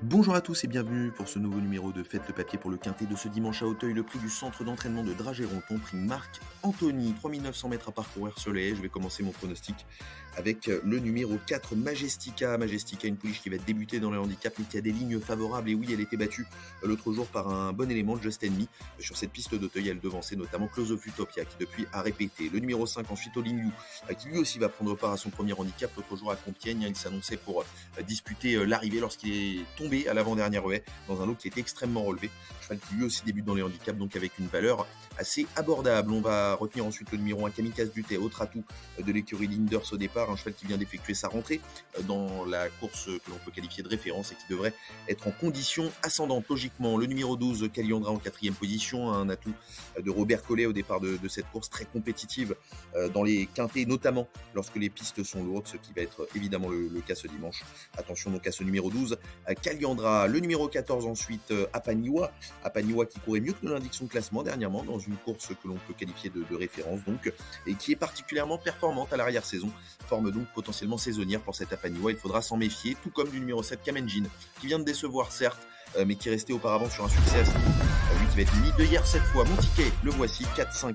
Bonjour à tous et bienvenue pour ce nouveau numéro de Faites le papier pour le quintet de ce dimanche à Auteuil. Le prix du centre d'entraînement de Dragéronton, prix Marc Anthony, 3900 mètres à parcourir sur les haies. Je vais commencer mon pronostic avec le numéro 4, Majestica. Majestica, une pouliche qui va débuter dans le handicap mais qui a des lignes favorables. Et oui, elle était battue l'autre jour par un bon élément de Just Enemy. Sur cette piste d'Auteuil, elle devançait notamment Close of Utopia qui depuis a répété. Le numéro 5, ensuite Olignou, qui lui aussi va prendre part à son premier handicap l'autre jour à Compiègne. Il s'annonçait pour disputer l'arrivée lorsqu'il est tombé à l'avant-dernière haie dans un lot qui était extrêmement relevé. Cheval qui lui aussi débute dans les handicaps, donc avec une valeur assez abordable. On va retenir ensuite le numéro 1, Kamikaze Duté, autre atout de l'écurie Linders au départ, un cheval qui vient d'effectuer sa rentrée dans la course que l'on peut qualifier de référence et qui devrait être en condition ascendante logiquement. Le numéro 12, Caliandra en 4e position, un atout de Robert Collet au départ de cette course très compétitive dans les quintets, notamment lorsque les pistes sont lourdes, ce qui va être évidemment le cas ce dimanche. Attention donc à ce numéro 12, Caliandra. Le numéro 14 ensuite, Apaniwa qui courait mieux que ne l'indique son classement dernièrement dans une course que l'on peut qualifier de référence donc, et qui est particulièrement performante à l'arrière-saison, forme donc potentiellement saisonnière pour cette Apaniwa. Il faudra s'en méfier, tout comme du numéro 7, Kamenjin, qui vient de décevoir certes, mais qui restait auparavant sur un succès assez lui qui va être mis de hier cette fois. Mon ticket, le voici, 4, 5,